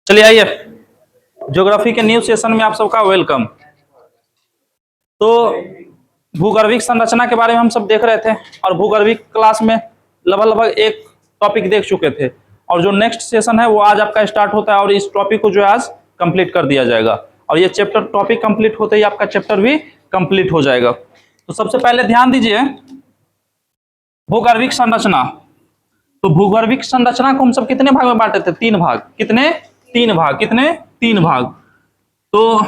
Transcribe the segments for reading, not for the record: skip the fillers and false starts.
चलिए आइए, ज्योग्राफी के न्यू सेशन में आप सबका वेलकम। तो भूगर्भिक संरचना के बारे में हम सब देख रहे थे और भूगर्भिक क्लास में लगभग एक टॉपिक देख चुके थे और जो नेक्स्ट सेशन है वो आज आपका स्टार्ट होता है और इस टॉपिक को जो है आज कंप्लीट कर दिया जाएगा और ये चैप्टर टॉपिक कंप्लीट होते ही आपका चैप्टर भी कंप्लीट हो जाएगा। तो सबसे पहले ध्यान दीजिए, भूगर्भिक संरचना। तो भूगर्भिक संरचना को हम सब कितने भाग में बांटे थे? तीन भाग। कितने? तीन भाग। कितने? तीन भाग। तो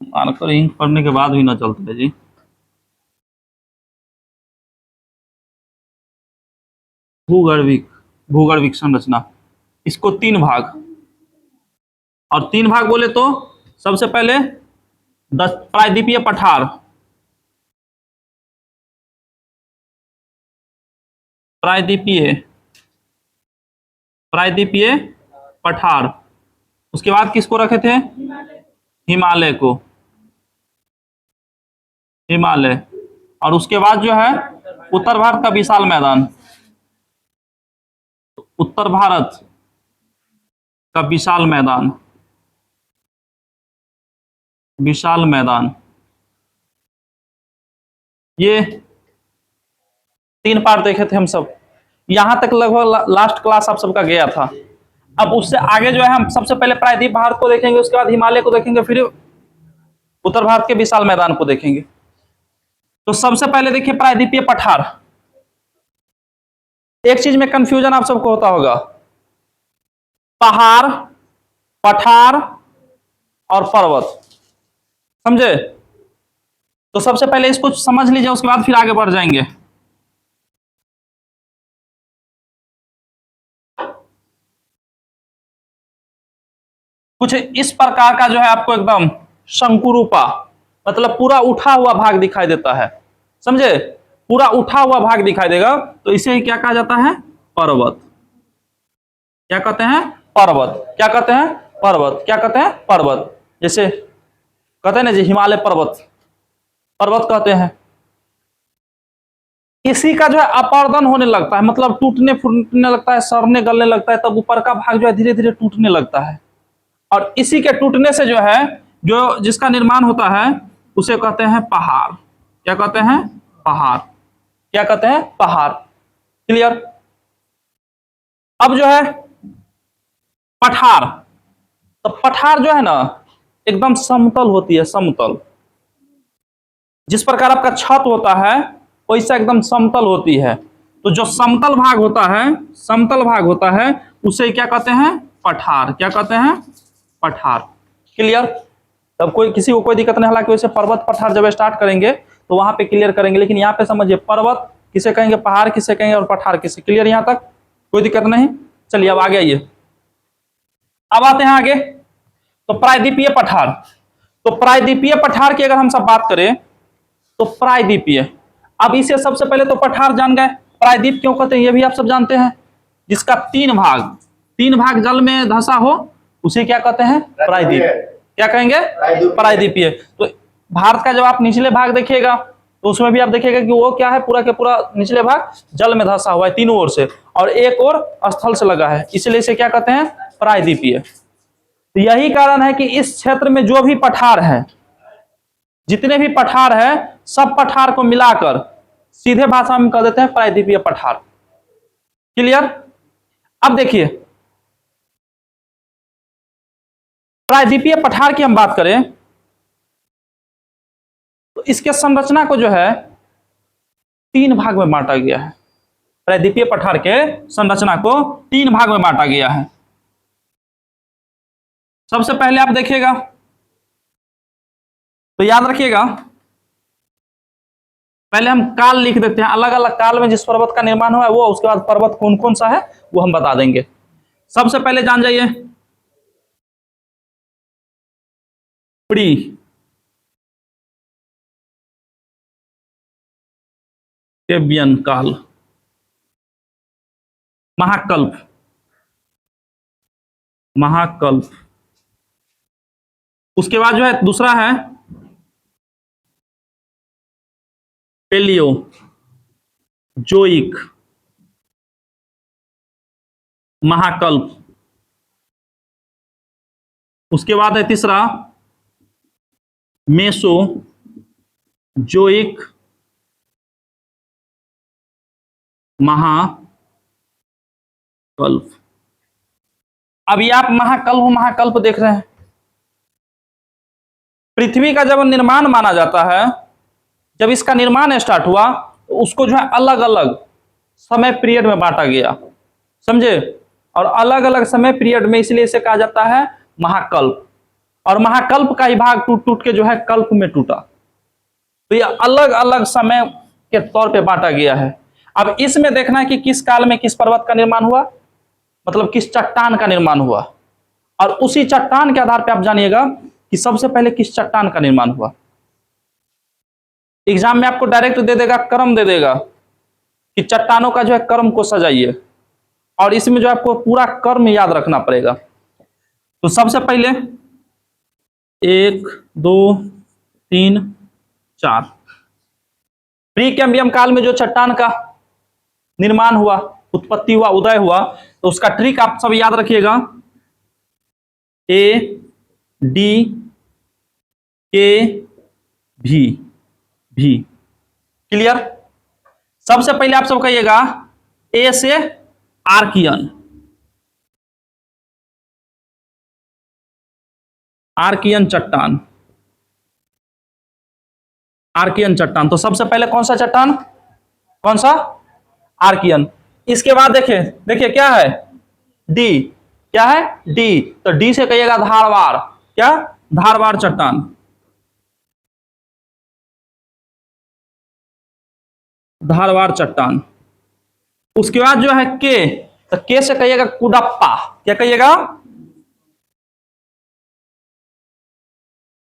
मार्कर इंक पढ़ने के बाद भी ना चलता है जी। भूगर्भिक भूगर्भिक संरचना, इसको तीन भाग। और तीन भाग बोले तो सबसे पहले प्रायद्वीपीय पठार, प्रायद्वीपीय प्रायद्वीपीय पठार। उसके बाद किसको रखे थे? हिमालय को, हिमालय। और उसके बाद जो है उत्तर भारत का विशाल मैदान, उत्तर भारत का विशाल मैदान, विशाल मैदान। ये तीन पार्ट देखे थे हम सब। यहां तक लगभग लास्ट क्लास आप सबका गया था। अब उससे आगे जो है हम सबसे पहले प्रायद्वीप भारत को देखेंगे, उसके बाद हिमालय को देखेंगे, फिर उत्तर भारत के विशाल मैदान को देखेंगे। तो सबसे पहले देखिए प्रायद्वीपीय पठार। एक चीज में कंफ्यूजन आप सबको होता होगा, पहाड़, पठार और पर्वत, समझे? तो सबसे पहले इसको समझ लीजिए, उसके बाद फिर आगे बढ़ जाएंगे। कुछ इस प्रकार का जो है आपको एकदम शंकुरूपा, मतलब पूरा उठा हुआ भाग दिखाई देता है, समझे? पूरा उठा हुआ भाग दिखाई देगा, तो इसे क्या कहा जाता है? पर्वत। क्या कहते हैं? पर्वत। क्या कहते हैं? पर्वत। क्या कहते हैं? पर्वत। जैसे कहते हैं ना जी, हिमालय पर्वत, पर्वत कहते हैं। इसी का जो है अपर्दन होने लगता है, मतलब टूटने फूटने लगता है, सड़ने गलने लगता है, तब ऊपर का भाग जो है धीरे धीरे टूटने लगता है। और इसी के टूटने से जो है जो जिसका निर्माण होता है उसे कहते हैं पहाड़। क्या कहते हैं? पहाड़। क्या कहते हैं? पहाड़। क्लियर? अब जो है पठार। तो पठार जो है ना एकदम समतल होती है, समतल। जिस प्रकार आपका छत होता है वैसा एकदम समतल होती है। तो जो समतल भाग होता है, समतल भाग होता है, उसे क्या कहते हैं? पठार। क्या कहते हैं? पठार। क्लियर? तब कोई किसी को कोई दिक्कत नहीं। हालांकि वैसे पर्वत पठार जब स्टार्ट करेंगे तो वहां पे क्लियर करेंगे, लेकिन यहाँ पे समझिए पर्वत किसे कहेंगे, पहाड़ किसे कहेंगे और पठार किसे। क्लियर? यहाँ तक कोई दिक्कत नहीं। चलिए अब आगे आइए। अब आते हैं आगे। तो प्रायद्वीपीय पठार। तो प्रायद्वीपीय पठार की अगर हम सब बात करें तो प्रायद्वीपीय, अब इसे सबसे पहले तो पठार जान गए। प्रायद्वीप क्यों कहते हैं ये भी आप सब जानते हैं। जिसका तीन भाग, तीन भाग जल में धंसा हो उसे क्या कहते हैं? प्रायद्वीप। क्या कहेंगे? प्रायद्वीपीय। तो भारत का जब आप निचले भाग देखिएगा तो उसमें भी आप देखिएगा कि वो क्या है, पूरा के पूरा निचले भाग जल में धंसा हुआ है तीनों ओर से, और एक ओर स्थल से लगा है, इसलिए इसे क्या कहते हैं? प्रायद्वीपीय। तो यही कारण है कि इस क्षेत्र में जो भी पठार है, जितने भी पठार है, सब पठार को मिलाकर सीधे भाषा में कह देते हैं प्रायद्वीपीय पठार। क्लियर? अब देखिए प्रायद्वीपीय पठार की हम बात करें तो इसके संरचना को जो है तीन भाग में बांटा गया है। प्रायद्वीपीय पठार के संरचना को तीन भाग में बांटा गया है। सबसे पहले आप देखिएगा तो याद रखिएगा, पहले हम काल लिख देते हैं, अलग अलग काल में जिस पर्वत का निर्माण हुआ है वो, उसके बाद पर्वत कौन कौन सा है वो हम बता देंगे। सबसे पहले जान जाइए प्री कैम्ब्रियन काल, महाकल्प, महाकल्प। उसके बाद जो है दूसरा है पेलियो, जोइक, महाकल्प। उसके बाद है तीसरा मेसो जोइक महाकल्प। अभी आप महाकल्प देख रहे हैं। पृथ्वी का जब निर्माण माना जाता है, जब इसका निर्माण स्टार्ट हुआ तो उसको जो है अलग अलग समय पीरियड में बांटा गया, समझे। और अलग अलग समय पीरियड में इसलिए इसे कहा जाता है महाकल्प। और महाकल्प का ही भाग टूट टूट के जो है कल्प में टूटा। तो ये अलग अलग समय के तौर पे बांटा गया है। अब इसमें देखना है कि किस काल में किस पर्वत का निर्माण हुआ, मतलब किस चट्टान का निर्माण हुआ। और उसी चट्टान के आधार पे आप जानिएगा कि सबसे पहले किस चट्टान का निर्माण हुआ। एग्जाम में आपको डायरेक्ट दे देगा, क्रम दे देगा कि चट्टानों का जो है क्रम को सजाइए, और इसमें जो आपको पूरा क्रम याद रखना पड़ेगा। तो सबसे पहले 1 2 3 4 प्री कैम्बियम काल में जो चट्टान का निर्माण हुआ, उत्पत्ति हुआ, उदय हुआ, तो उसका ट्रिक आप सब याद रखिएगा। ए डी के भी क्लियर। सबसे पहले आप सब कहिएगा ए से आर्कियन, आर्कियन चट्टान, आर्कियन चट्टान। तो सबसे पहले कौन सा चट्टान, कौन सा, आर्कियन। इसके बाद देखिए देखिए क्या है, डी, क्या है, डी। तो डी से कहिएगा धारवाड़, क्या, धारवाड़ चट्टान। धारवाड़ चट्टान। उसके बाद जो है के, तो के से कहिएगा कुडप्पा, क्या कहिएगा,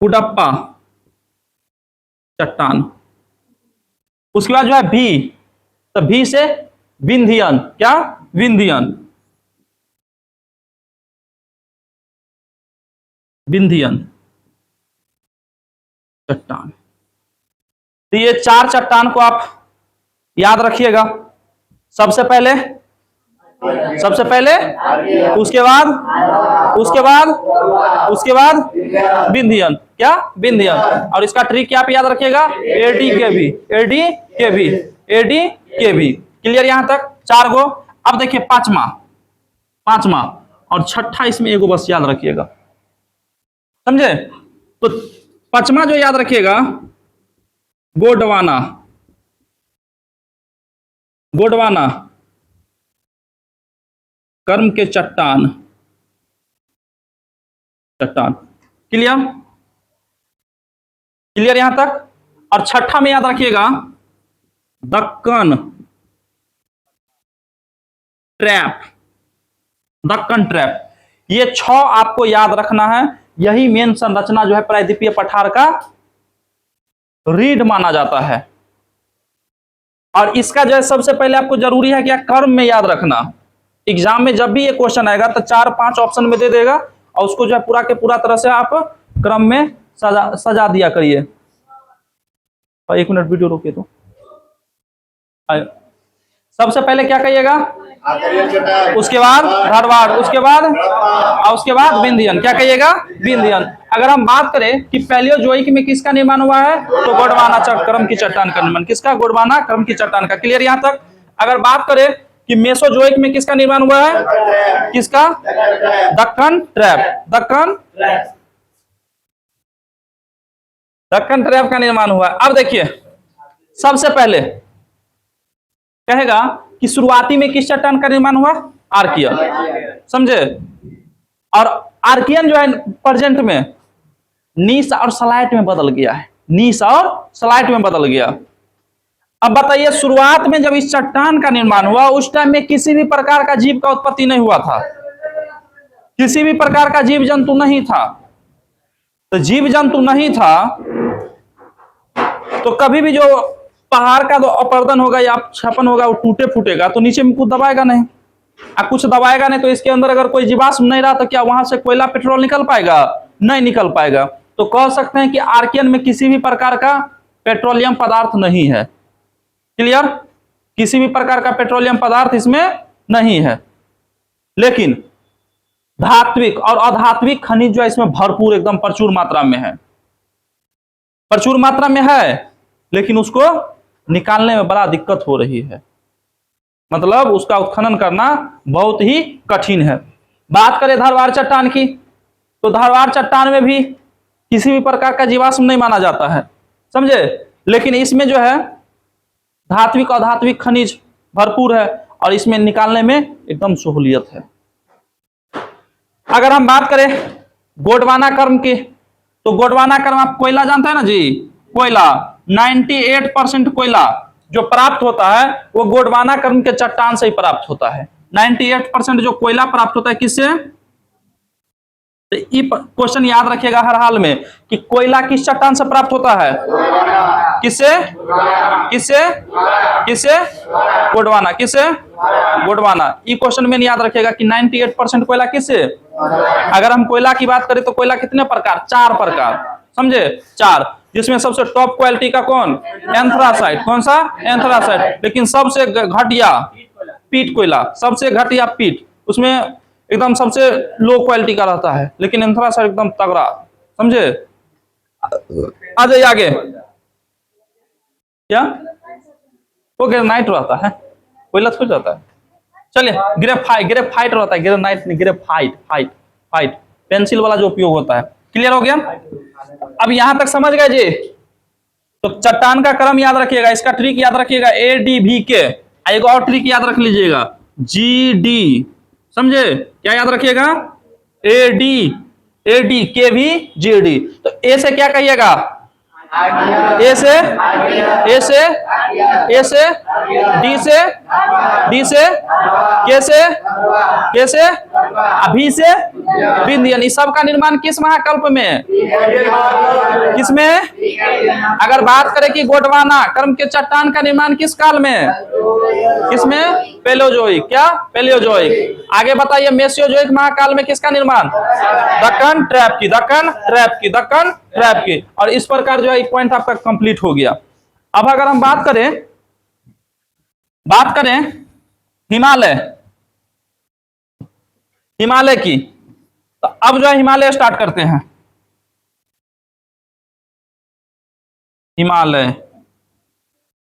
कुडप्पा चट्टान। उसके बाद जो है भी, तो भी से विंध्यन, क्या, विंध्यन, विंध्यन चट्टान। तो ये 4 चट्टान को आप याद रखिएगा। सबसे पहले उसके बाद विंध्यन, क्या, विंध्यन। और इसका ट्रिक क्या आप याद रखिएगा, एडी के भी। क्लियर यहां तक 4 गो। अब देखिए पांचवा और छठा, इसमें एगो बस याद रखिएगा, समझे। तो पांचवा जो याद रखिएगा गोंडवाना, गोंडवाना कर्म के चट्टान, क्लियर यहां तक। और छठा में याद रखिएगा दक्कन ट्रैप, दक्कन ट्रैप। ये 6 आपको याद रखना है। यही मेन संरचना जो है प्रायद्वीपीय पठार का रीढ़ माना जाता है। और इसका जो है सबसे पहले आपको जरूरी है क्या, कर्म में याद रखना। एग्जाम में जब भी ये क्वेश्चन आएगा तो 4-5 ऑप्शन में दे देगा, और उसको जो है पूरा के पूरा तरह से आप क्रम में सजा दिया करिए। और 1 मिनट वीडियो रोकिए तो। सबसे पहले क्या कहिएगा, उसके बाद धारवाड़, उसके बाद विंध्यन, क्या कहिएगा, विंध्यन। अगर हम बात करें कि पैलियोजोइक में किसका निर्माण हुआ है, तो गोंडवाना क्रम की चट्टान का निर्माण, किसका, गोंडवाना क्रम की चट्टान का। क्लियर यहां तक। अगर बात करें कि मेसोजोइक में किसका निर्माण हुआ है, किसका, दक्कन ट्रैप, दक्कन ट्रैप का निर्माण हुआ है। अब देखिए सबसे पहले कहेगा कि शुरुआती में किस चट्टान का निर्माण हुआ, आर्कियन, समझे। और आर्कियन जो है प्रेजेंट में नीस और सलाइट में बदल गया है, नीस और सलाइट में बदल गया। अब बताइए शुरुआत में जब इस चट्टान का निर्माण हुआ उस टाइम में किसी भी प्रकार का जीव का उत्पत्ति नहीं हुआ था, किसी भी प्रकार का जीव जंतु नहीं था। तो जीव जंतु नहीं था तो कभी भी जो पहाड़ का जो अपर्दन होगा या छपन होगा वो टूटे फूटेगा, तो नीचे में कुछ दबाएगा नहीं। कुछ दबाएगा नहीं तो इसके अंदर अगर कोई जीवाश्म नहीं रहा तो क्या वहां से कोयला पेट्रोल निकल पाएगा, नहीं निकल पाएगा। तो कह सकते हैं कि आर्कियन में किसी भी प्रकार का पेट्रोलियम पदार्थ नहीं है। क्लियर। किसी भी प्रकार का पेट्रोलियम पदार्थ इसमें नहीं है। लेकिन धात्विक और अधात्विक खनिज जो है इसमें भरपूर एकदम प्रचुर मात्रा में है, प्रचुर मात्रा में है, लेकिन उसको निकालने में बड़ा दिक्कत हो रही है, मतलब उसका उत्खनन करना बहुत ही कठिन है। बात करें धारवाड़ चट्टान की, तो धारवाड़ चट्टान में भी किसी भी प्रकार का जीवाश्म नहीं माना जाता है, समझे। लेकिन इसमें जो है धात्विक और अधात्विक खनिज भरपूर है और इसमें निकालने में एकदम सहूलियत है। अगर हम बात करें गोंडवाना कर्म की, तो गोंडवाना कर्म आप कोयला जानते हैं ना जी, कोयला 98% कोयला जो प्राप्त होता है वो गोंडवाना कर्म के चट्टान से ही प्राप्त होता है। 98% जो कोयला प्राप्त होता है किससे? तो ये क्वेश्चन याद रखिएगा हर हाल में कि कोयला किस चट्टान से प्राप्त होता है, किससे किससे किससे? गोंडवाना। किससे? गोंडवाना। ये क्वेश्चन में याद रखिएगा कि 98% कोयला किससे? अगर हम कोयला की बात करें तो कोयला कितने प्रकार? 4 प्रकार, समझे, 4, जिसमें सबसे टॉप क्वालिटी का कौन? एंथ्रासाइट। कौन सा? एंथ्रासाइट। लेकिन सबसे घटिया पीट कोयला, सबसे घटिया पीट, उसमें एकदम सबसे लो क्वालिटी का रहता है, लेकिन एंथ्रासाइट एकदम तगड़ा, समझे। आ जाइए आगे। क्या वो ग्रेनाइट रहता है, कोयला थोड़ी रहता है। चलिए ग्रेफाइट, ग्रेफाइट रहता है, ग्रेनाइट नहीं, ग्रेफाइट, फाइट फाइट, पेंसिल वाला जो उपयोग होता है। क्लियर हो गया? अब यहां तक समझ गए जी। तो चट्टान का क्रम याद रखिएगा, इसका ट्रिक याद रखिएगा ADVK। एक और ट्रिक याद रख लीजिएगा GD, समझे। क्या याद रखिएगा? ADKVGD। तो ए से क्या कहिएगा? ए से डी से के से अभी से बिंदियन। इस सब का निर्माण किस महाकल्प में? किसमें? अगर बात करें कि गोंडवाना कर्म के चट्टान का निर्माण किस काल में? किसमें? पैलियोजोइक। क्या? पैलियोजोइक। आगे बताइए मेसियोजोइक महाकाल में किसका निर्माण? दक्कन ट्रैप की, दक्कन ट्रैप की, दक्कन ट्रैप की। और इस प्रकार जो है पॉइंट आपका कंप्लीट हो गया। अब अगर हम बात करें हिमालय, हिमालय की, तो अब जो है हिमालय स्टार्ट करते हैं। हिमालय,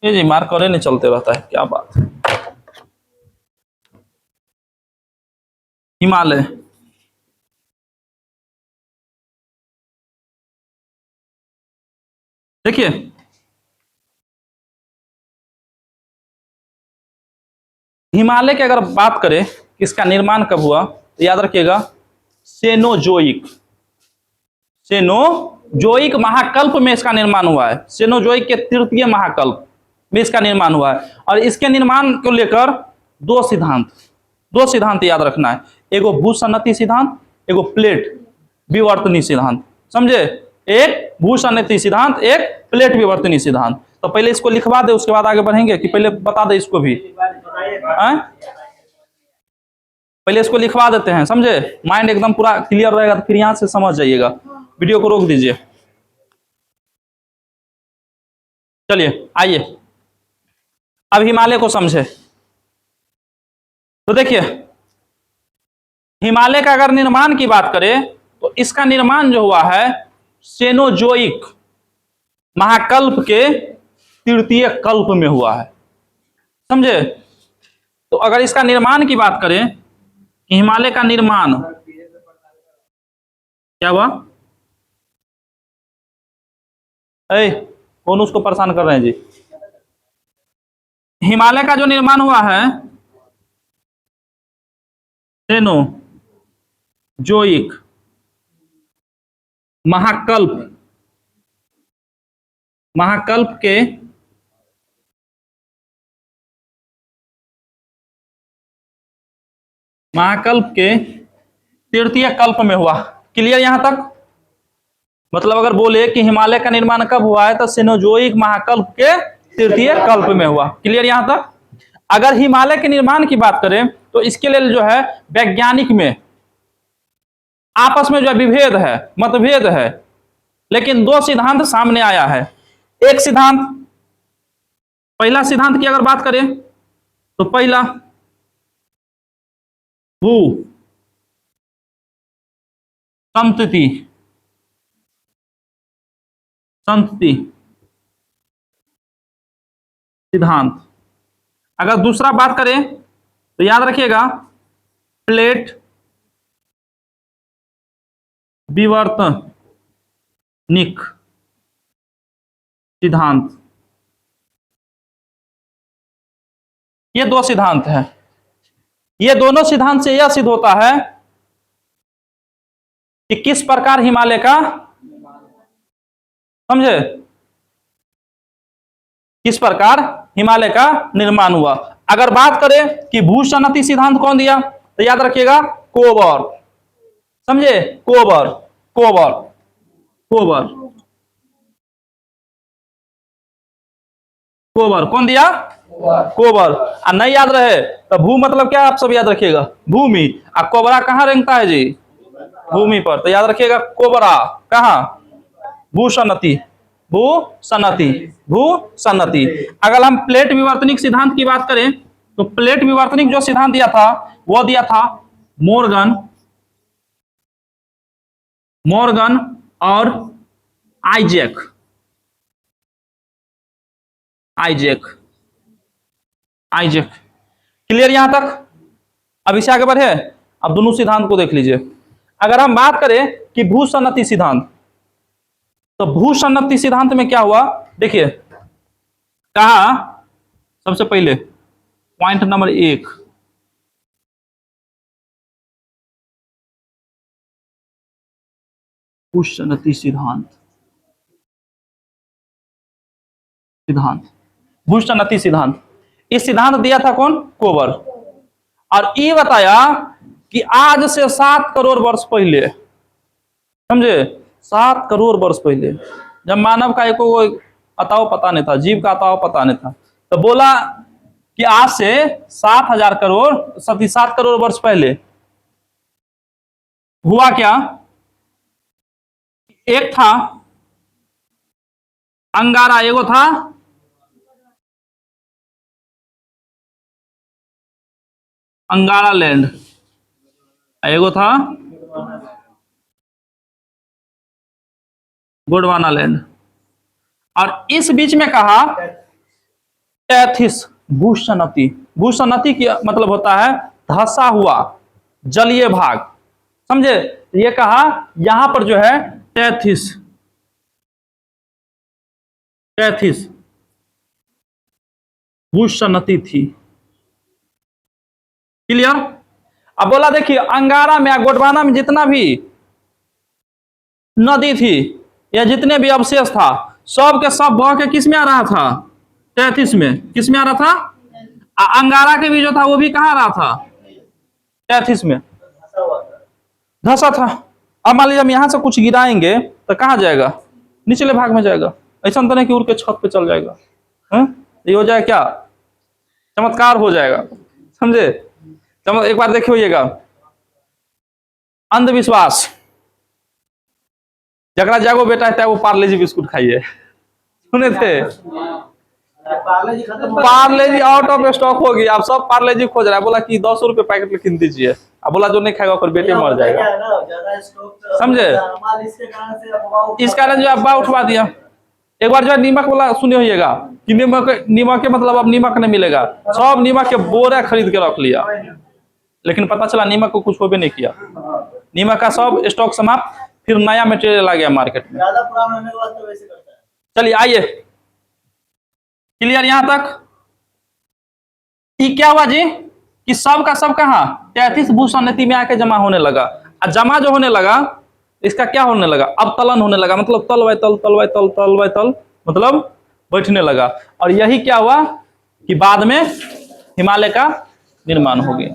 ये जी मार्कर नहीं चलते रहता है, क्या बात है। हिमालय, देखिए हिमालय की अगर बात करें इसका निर्माण कब हुआ, तो याद रखिएगा सेनोजोइक, सेनोजोइक महाकल्प में इसका निर्माण हुआ है। सेनोजोइक के तृतीय महाकल्प में इसका निर्माण हुआ है। और इसके निर्माण को लेकर दो सिद्धांत याद रखना है। एगो भूसन्नति सिद्धांत, एगो प्लेट विवर्तनी सिद्धांत, समझे। एक भूसन्नति सिद्धांत, एक प्लेट विवर्तनी सिद्धांत। तो पहले इसको लिखवा दे, उसके बाद आगे बढ़ेंगे, कि पहले बता दे इसको भी? पहले इसको लिखवा देते हैं, समझे। माइंड एकदम पूरा क्लियर रहेगा तो फिर यहां से समझ जाइएगा। वीडियो को रोक दीजिए। चलिए आइए अब हिमालय को समझे। तो देखिए हिमालय का अगर निर्माण की बात करें तो इसका निर्माण जो हुआ है सेनोजोइक महाकल्प के तृतीय कल्प में हुआ है, समझे। तो अगर इसका निर्माण की बात करें कि हिमालय का निर्माण क्या हुआ? कौन उसको परेशान कर रहे हैं जी? हिमालय का जो निर्माण हुआ है सेनोजोइक महाकल्प के तृतीय कल्प में हुआ। क्लियर यहां तक? मतलब अगर बोले कि हिमालय का निर्माण कब हुआ है तो सेनोजोइक महाकल्प के तृतीय कल्प में हुआ। क्लियर यहां तक? अगर हिमालय के निर्माण की बात करें तो इसके लिए जो है वैज्ञानिक में आपस में जो है विभेद है, मतभेद है, लेकिन दो सिद्धांत सामने आया है। एक सिद्धांत, पहला सिद्धांत की अगर बात करें तो पहला भू संतति, संतति सिद्धांत। अगर दूसरा बात करें तो याद रखिएगा प्लेट विवर्तनिक सिद्धांत। ये दो सिद्धांत हैं। ये दोनों सिद्धांत से यह सिद्ध होता है कि किस प्रकार हिमालय का, समझे, किस प्रकार हिमालय का निर्माण हुआ। अगर बात करें कि भूसन्नति सिद्धांत कौन दिया तो याद रखिएगा कोबर, समझे, कोबर, कोबर, कोबर, कोबर कौन दिया, कोबर। और नहीं याद रहे तो भू मतलब क्या, आप सब याद रखिएगा भूमि। और कोबरा कहां रेंगता है जी, भूमि पर, तो याद रखिएगा कोबरा कहां, भूसन्नति, भूसन्नति, भूसन्नति। अगर हम प्लेट विवर्तनिक सिद्धांत की बात करें तो प्लेट विवर्तनिक जो सिद्धांत दिया था वो दिया था मोर्गन, मोर्गन और आइजैक, आइजैक, आइजैक। क्लियर यहां तक। अब इससे आगे बढ़े, अब दोनों सिद्धांत को देख लीजिए। अगर हम बात करें कि भूसन्नति सिद्धांत, तो भूसन्नति सिद्धांत में क्या हुआ देखिए, कहा सबसे पहले पॉइंट नंबर 1, भूसन्नति सिद्धांत, सिद्धांत, भूसन्नति सिद्धांत। इस सिद्धांत दिया था कौन, कोबर। और ये बताया कि आज से 7 करोड़ वर्ष पहले, समझे, 7 करोड़ वर्ष पहले, जब मानव का एको अताव पता नहीं था, जीव का अताव पता नहीं था, तो बोला कि आज से 7,000 करोड़ 7 करोड़ वर्ष पहले हुआ क्या, एक था अंगारा, एगो था अंगारा लैंड, एगो था गोंडवाना लैंड। और इस बीच में कहा टैथिस, भूसन्नति। भूसन्नति की मतलब होता है धंसा हुआ जलीय भाग, समझे। ये कहा यहां पर जो है टैथिस, टैथिस भूसन्नति थी। क्लियर। अब बोला देखिए अंगारा में, गोंडवाना में जितना भी नदी थी या जितने भी अवशेष था, सब के सब बह के किस में आ रहा था, टैथिस में। किस में आ रहा था, अंगारा के भी जो था वो भी कहां आ रहा था, टैथिस में धंसा था। अब मान लीजिए हम यहां से कुछ गिराएंगे तो कहां जाएगा, निचले भाग में जाएगा। ऐसा तो नहीं कि उड़ के छत पे चल जाएगा, ये हो जाए क्या, चमत्कार हो जाएगा, समझे। एक बार देखे होइएगा अंधविश्वास, जगरा जागो बेटा है वो पार्ले जी बिस्कुट खाइए, सुने थे। पार्ले जी आउट ऑफ स्टॉक होगी, आप सब पार्ले जी खोज रहा है। बोला कि 200 रुपए पैकेट लिख दीजिए। अब बोला जो नहीं खाएगा फिर बेटे मर जाएगा, समझे। इस कारण जो अफवाह उठवा दिया। एक बार जो है नीमक वाला सुने होइएगा कि नीमक के मतलब अब नीमक नहीं मिलेगा, सब नीमक के बोरा खरीद के रख लिया, लेकिन पता चला नीमक को कुछ होबे नहीं किया, नीमक का सब स्टॉक समाप्त, फिर नया मटेरियल आ गया मार्केट में। ज्यादा पुराना होने के बाद तो वैसे करता है। चलिए आइए, क्लियर यहां तक। ये क्या हुआ जी कि सब का सब कहा टैथिस भूसन्नति में आके जमा होने लगा। और जमा जो होने लगा इसका क्या होने लगा, अवतलन होने लगा, मतलब तल बाय तल, तल बाय तल, तल बाय तल, मतलब बैठने लगा। और यही क्या हुआ कि बाद में हिमालय का निर्माण हो गया,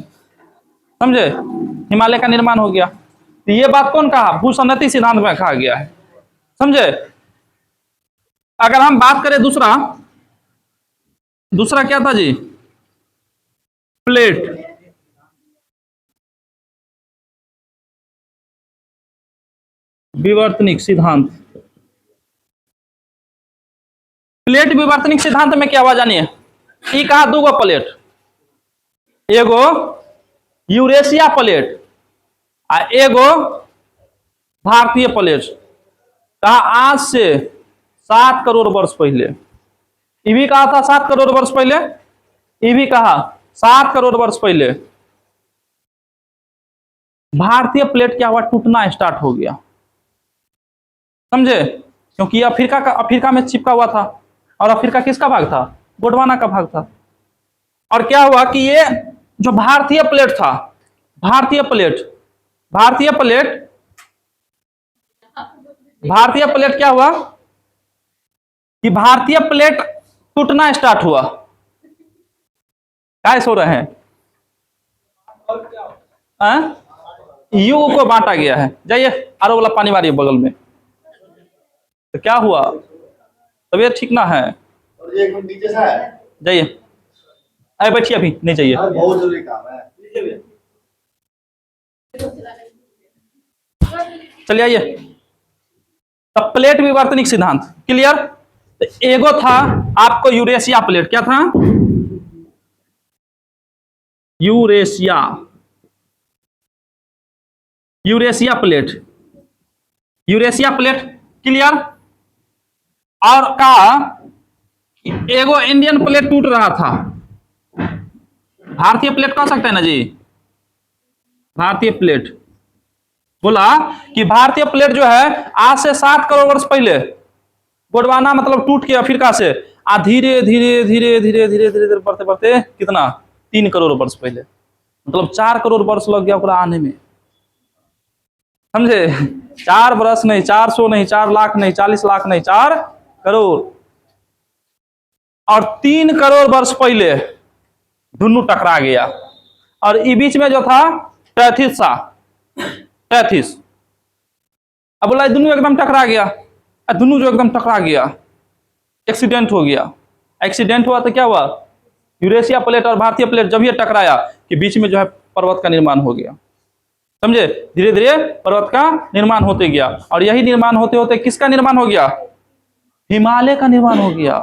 समझे, हिमालय का निर्माण हो गया। तो ये बात कौन कहा, भूसन्नति सिद्धांत में कहा गया है, समझे। अगर हम बात करें दूसरा, दूसरा क्या था जी, प्लेट विवर्तनिक सिद्धांत। प्लेट विवर्तनिक सिद्धांत में क्या हुआ जानिए, ये कहा 2 प्लेट, एगो यूरेशिया प्लेट आ एगो भारतीय प्लेट। कहा आज से 7 करोड़ वर्ष पहले। ये भी कहा था 7 करोड़ वर्ष पहले, ये भी कहा 7 करोड़ वर्ष पहले भारतीय प्लेट क्या हुआ, टूटना स्टार्ट हो गया। समझे? क्योंकि अफ्रीका में चिपका हुआ था, और अफ्रीका किसका भाग था? गोंडवाना का भाग था। और क्या हुआ कि ये जो भारतीय प्लेट था, भारतीय प्लेट क्या हुआ कि भारतीय प्लेट टूटना स्टार्ट हुआ। क्या सो रहे हैं? युग को बांटा गया है। जाइए आरो वाला पानी मारिए बगल में। तो क्या हुआ? तबीयत ठीक ना है? जाइए, अरे बैठिए, अभी नहीं चाहिए। बहुत जरूरी काम है। चलिए आइए। तब प्लेट विवर्तनिक सिद्धांत क्लियर। तो एगो था आपको यूरेशिया प्लेट, क्या था? Eurasia plate clear. और का एगो इंडियन प्लेट टूट रहा था। भारतीय प्लेट कह सकते हैं ना जी? भारतीय प्लेट बोला कि भारतीय प्लेट जो है आज से 7 करोड़ वर्ष पहले गोंडवाना मतलब टूट के अफ्रीका से धीरे धीरे धीरे धीरे धीरे धीरे बढ़ते बढ़ते कितना 3 करोड़ वर्ष पहले, मतलब 4 करोड़ वर्ष लग गया पूरा आने में। समझे? 4 वर्ष नहीं, 400 नहीं, 4 लाख नहीं, 40 लाख नहीं, 4 करोड़। और 3 करोड़ वर्ष पहले दोनों टकरा गया। और इस बीच में जो था टैथिस। अब बोला दोनों एकदम टकरा गया। दोनों जो एकदम टकरा गया, एक्सीडेंट हो गया। एक्सीडेंट हुआ तो क्या हुआ? यूरेशिया प्लेट और भारतीय प्लेट जब ये टकराया कि बीच में जो है पर्वत का निर्माण हो गया। समझे? धीरे धीरे पर्वत का निर्माण होते गया, और यही निर्माण होते होते किसका निर्माण हो गया? हिमालय का निर्माण हो गया।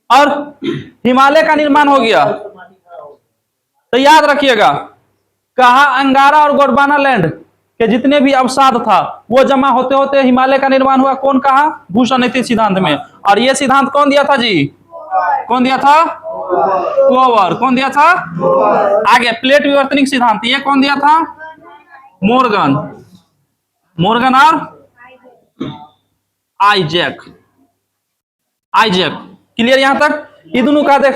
और हिमालय का निर्माण हो गया तो याद रखिएगा, कहा अंगारा और गोंडवाना लैंड के जितने भी अवसाद था वो जमा होते होते हिमालय का निर्माण हुआ। कौन कहा? भूसंनैतिक सिद्धांत में। और ये सिद्धांत कौन दिया था जी? कौन दिया था? कोवर। कौन दिया था? आगे प्लेट विवर्तनिक सिद्धांत, ये कौन दिया था? मोर्गन और आइजैक। क्लियर यहां तक? ये दोनों का देख,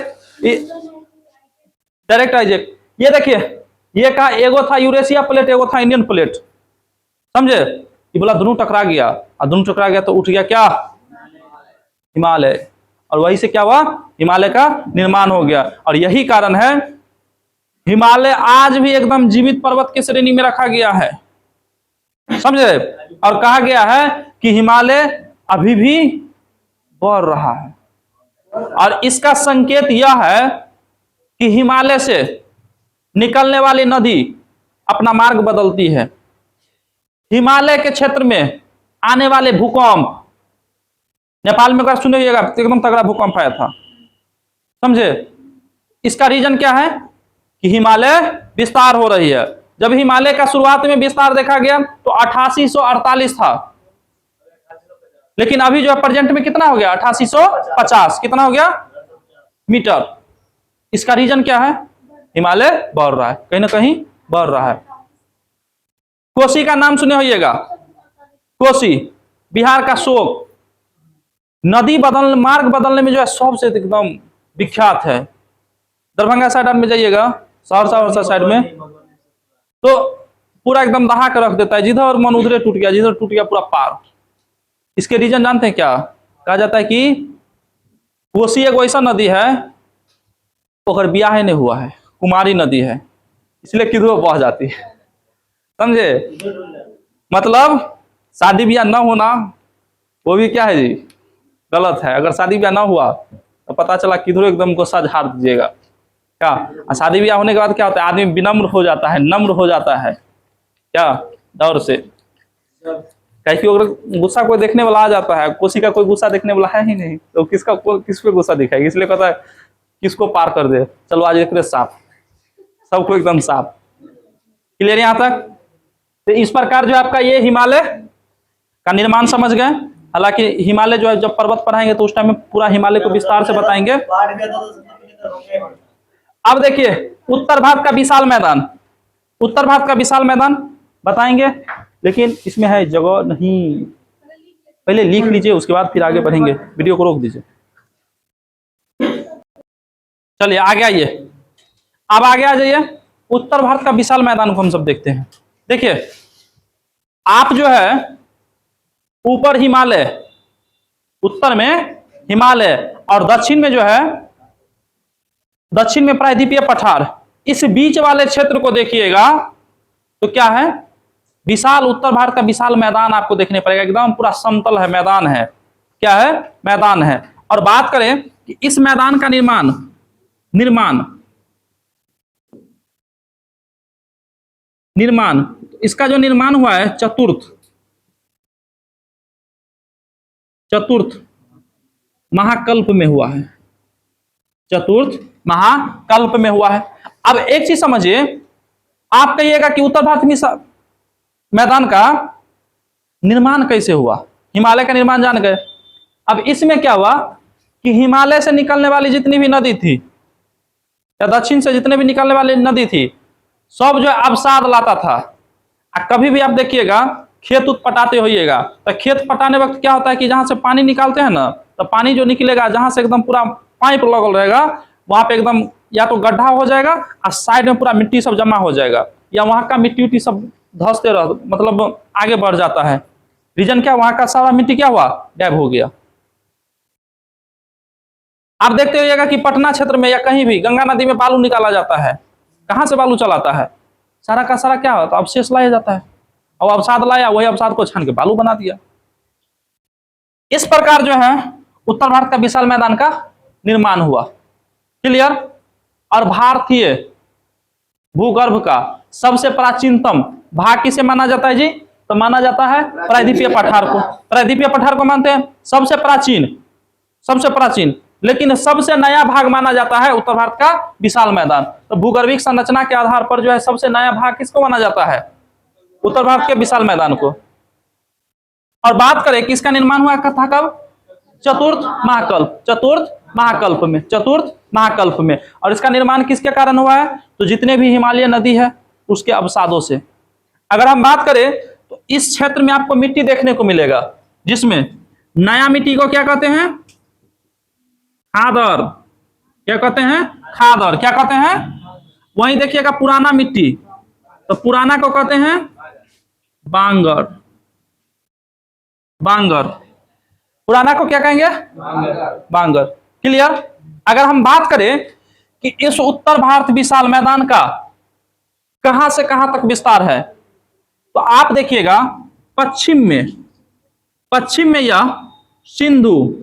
डायरेक्ट आइजैक। ये देखिए, ये का एगो था यूरेशिया प्लेट, एगो था इंडियन प्लेट। समझे? ये बोला दोनों टकरा गया, और दोनों टकरा गया तो उठ गया क्या? हिमालय। और वही से क्या हुआ? हिमालय का निर्माण हो गया। और यही कारण है हिमालय आज भी एकदम जीवित पर्वत की श्रेणी में रखा गया है। समझे? और कहा गया है कि हिमालय अभी भी बढ़ रहा है। और इसका संकेत यह है कि हिमालय से निकलने वाली नदी अपना मार्ग बदलती है। हिमालय के क्षेत्र में आने वाले भूकंप, नेपाल में अगर सुनिएगा एकदम तगड़ा भूकंप आया था। समझे? इसका रीजन क्या है कि हिमालय विस्तार हो रही है। जब हिमालय का शुरुआत में विस्तार देखा गया तो 8848 था, लेकिन अभी जो है प्रेजेंट में कितना हो गया? 8850। कितना हो गया? मीटर। इसका रीजन क्या है? हिमालय बढ़ रहा है, कहीं ना कहीं बढ़ रहा है। कोसी का नाम सुने होइएगा। कोसी बिहार का शोक। नदी मार्ग बदलने में जो है सबसे एकदम विख्यात है। दरभंगा साइड में जाइएगा, सहरसा साइड में, तो पूरा एकदम दहा कर रख देता है। जिधर मन उधरे टूट गया, जिधर टूट गया पूरा पार। इसके रीजन जानते हैं क्या? कहा जाता है कि कोसी एक वैसा नदी है, ओकर ब्याह नहीं हुआ है, कुमारी नदी है, इसलिए किधरो बह जाती है। समझे? मतलब शादी ब्याह ना होना वो भी क्या है जी? गलत है। अगर शादी ब्याह ना हुआ तो पता चला किधरो एकदम गुस्सा झाड़ दीजिएगा क्या। शादी ब्याह होने के बाद क्या होता है? आदमी विनम्र हो जाता है, नम्र हो जाता है क्या दौर से। कैसे अगर गुस्सा कोई देखने वाला आ जाता है, कोसी का कोई गुस्सा देखने वाला है ही नहीं, तो किस पे गुस्सा दिखाएगा? इसलिए कहता है किसको पार कर दे। चलो आज एक साफ, सबको एकदम साफ। क्लियर यहां तक। तो इस प्रकार जो आपका ये हिमालय का निर्माण समझ गए। हालांकि हिमालय जो है जब पर्वत पढ़ाएंगे तो उस टाइम में पूरा हिमालय को विस्तार से बताएंगे। अब देखिए उत्तर भारत का विशाल मैदान, उत्तर भारत का विशाल मैदान बताएंगे, लेकिन इसमें है जगह नहीं, पहले लिख लीजिए उसके बाद फिर आगे बढ़ेंगे। वीडियो को रोक दीजिए। चलिए आगे आइए, अब आगे आ जाइए। उत्तर भारत का विशाल मैदान को हम सब देखते हैं। देखिए आप जो है ऊपर हिमालय, उत्तर में हिमालय और दक्षिण में जो है, दक्षिण में प्रायद्वीपीय पठार, इस बीच वाले क्षेत्र को देखिएगा तो क्या है, विशाल उत्तर भारत का विशाल मैदान आपको देखने पड़ेगा। एकदम पूरा समतल है, मैदान है। क्या है, मैदान है। और बात करें कि इस मैदान का निर्माण निर्माण इसका जो निर्माण हुआ है चतुर्थ महाकल्प में हुआ है। चतुर्थ महाकल्प में हुआ है। अब एक चीज समझिए, आप कहिएगा कि उत्तर भारत में मैदान का निर्माण कैसे हुआ। हिमालय का निर्माण जान गए। अब इसमें क्या हुआ कि हिमालय से निकलने वाली जितनी भी नदी थी या दक्षिण से जितने भी निकलने वाली नदी थी, सब जो अवसाद लाता था। कभी भी आप देखिएगा खेत पटाते होइएगा तो खेत पटाने वक्त क्या होता है कि जहां से पानी निकालते हैं ना, तो पानी जो निकलेगा जहां से एकदम पूरा पाइप लगल रहेगा, वहां पे एकदम या तो गड्ढा हो जाएगा और साइड में पूरा मिट्टी सब जमा हो जाएगा, या वहां का मिट्टी उट्टी सब धंसते रह, मतलब आगे बढ़ जाता है। रीजन क्या, वहां का सारा मिट्टी क्या हुआ, गायब हो गया। आप देखते होइएगा कि पटना क्षेत्र में या कहीं भी गंगा नदी में बालू निकाला जाता है। कहां से बालू चलाता है, सारा का सारा क्या होता है, अवशेष लाया जाता है। और अवसाद लाया, वही अवसाद को छान के बालू बना दिया। इस प्रकार जो है उत्तर भारत का विशाल मैदान का निर्माण हुआ। क्लियर। और भारतीय भूगर्भ का सबसे प्राचीनतम भाग किसे माना जाता है जी, तो माना जाता है प्रायद्वीपीय पठार को। प्रायद्वीपीय पठार को मानते हैं सबसे प्राचीन, लेकिन सबसे नया भाग माना जाता है उत्तर भारत का विशाल मैदान। तो भूगर्भिक संरचना के आधार पर जो है सबसे नया भाग किसको माना जाता है, उत्तर भारत के विशाल मैदान को। और बात करें कि इसका निर्माण हुआ था कब, चतुर्थ महाकल्प में। और इसका निर्माण किसके कारण हुआ है, तो जितने भी हिमालय नदी है उसके अवसादों से। अगर हम बात करें तो इस क्षेत्र में आपको मिट्टी देखने को मिलेगा, जिसमें नया मिट्टी को क्या कहते हैं, खादर। क्या कहते हैं, खादर। क्या कहते हैं, वहीं देखिएगा पुराना मिट्टी, तो पुराना को कहते हैं बांगर। पुराना को क्या कहेंगे, बांगर। क्लियर। अगर हम बात करें कि इस उत्तर भारत विशाल मैदान का कहां से कहां तक विस्तार है, तो आप देखिएगा पश्चिम में यह सिंधु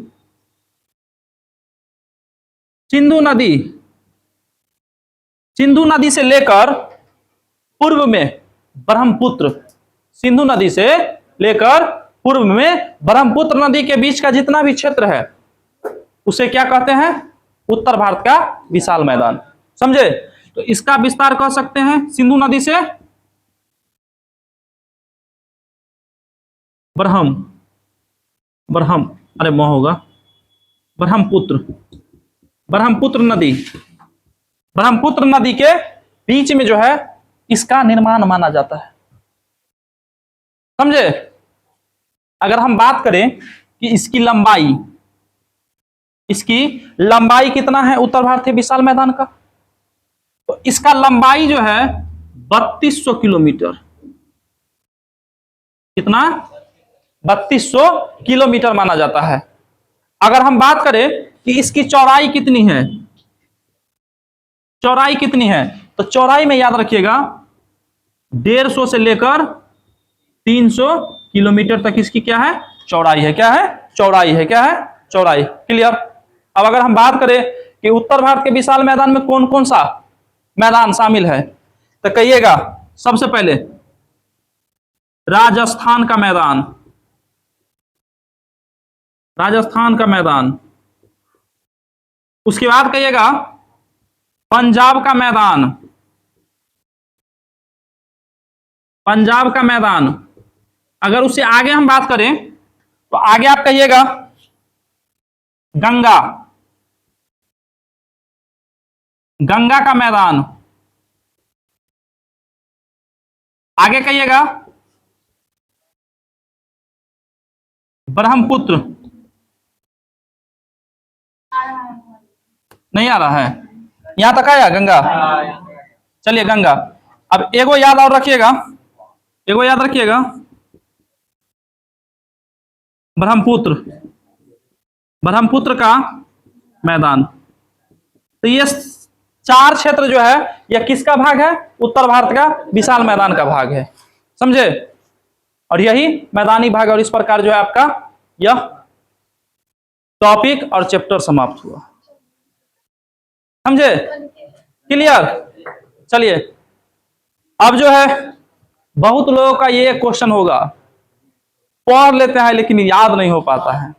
नदी से लेकर पूर्व में ब्रह्मपुत्र, सिंधु नदी से लेकर पूर्व में ब्रह्मपुत्र नदी के बीच का जितना भी क्षेत्र है उसे क्या कहते हैं, उत्तर भारत का विशाल मैदान। समझे। तो इसका विस्तार कह सकते हैं सिंधु नदी से ब्रह्मपुत्र नदी के बीच में जो है इसका निर्माण माना जाता है। समझे। अगर हम बात करें कि इसकी लंबाई कितना है उत्तर भारतीय विशाल मैदान का, तो इसका लंबाई जो है 3200 किलोमीटर। कितना, 3200 किलोमीटर माना जाता है। अगर हम बात करें कि इसकी चौड़ाई कितनी है, तो चौड़ाई में याद रखिएगा 150 से लेकर 300 किलोमीटर तक इसकी क्या है, चौड़ाई है। चौड़ाई। क्लियर। अब अगर हम बात करें कि उत्तर भारत के विशाल मैदान में कौन कौन सा मैदान शामिल है, तो कहिएगा सबसे पहले राजस्थान का मैदान, उसके बाद कहिएगा पंजाब का मैदान, पंजाब का मैदान। अगर उससे आगे हम बात करें तो आगे आप कहिएगा गंगा, गंगा का मैदान। आगे कहिएगा ब्रह्मपुत्र, नहीं आ रहा है, यहां तक आया गंगा। चलिए गंगा। अब एगो याद और रखिएगा, एगो याद रखिएगा ब्रह्मपुत्र, ब्रह्मपुत्र का मैदान। तो ये 4 क्षेत्र जो है यह किसका भाग है? उत्तर भारत का विशाल मैदान का भाग है, समझे। और यही मैदानी भाग, और इस प्रकार जो है आपका यह टॉपिक और चैप्टर समाप्त हुआ, समझे, क्लियर। चलिए अब जो है बहुत लोगों का ये क्वेश्चन होगा, पढ़ लेते हैं लेकिन याद नहीं हो पाता है।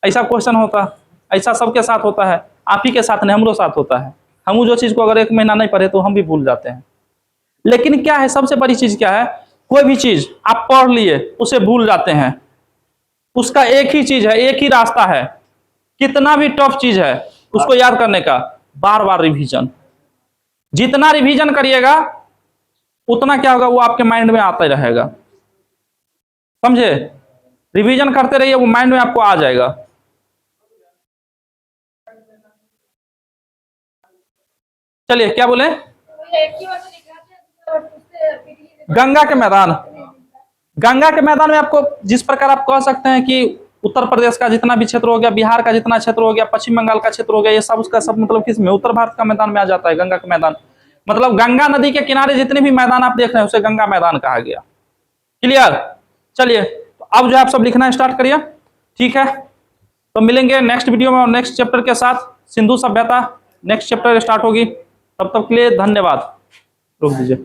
ऐसा क्वेश्चन होता, ऐसा सबके साथ होता है, आप ही के साथ नहीं, हमरो साथ होता है। हम जो चीज को अगर 1 महीना नहीं पढ़े तो हम भी भूल जाते हैं। लेकिन क्या है, सबसे बड़ी चीज क्या है, कोई भी चीज आप पढ़ लिए उसे भूल जाते हैं। उसका एक ही चीज है, एक ही रास्ता है, कितना भी टफ चीज है उसको याद करने का, बार बार रिवीजन। जितना रिवीजन करिएगा उतना क्या होगा, वो आपके माइंड में आता ही रहेगा, समझे। रिवीजन करते रहिए, वो माइंड में आपको आ जाएगा। चलिए क्या बोले, गंगा के मैदान। गंगा के मैदान में आपको जिस प्रकार आप कह सकते हैं कि उत्तर प्रदेश का जितना भी क्षेत्र हो गया, बिहार का जितना क्षेत्र हो गया, पश्चिम बंगाल का क्षेत्र हो गया, ये सब उसका सब मतलब किस में, उत्तर भारत का मैदान में आ जाता है गंगा का मैदान। मतलब गंगा नदी के किनारे जितने भी मैदान आप देख रहे हैं उसे गंगा मैदान कहा गया, क्लियर। चलिए तो अब जो आप सब लिखना स्टार्ट करिए, ठीक है। तो मिलेंगे नेक्स्ट वीडियो में और नेक्स्ट चैप्टर के साथ। सिंधु सभ्यता नेक्स्ट चैप्टर स्टार्ट होगी, तब तक के लिए धन्यवाद। रोक दीजिए।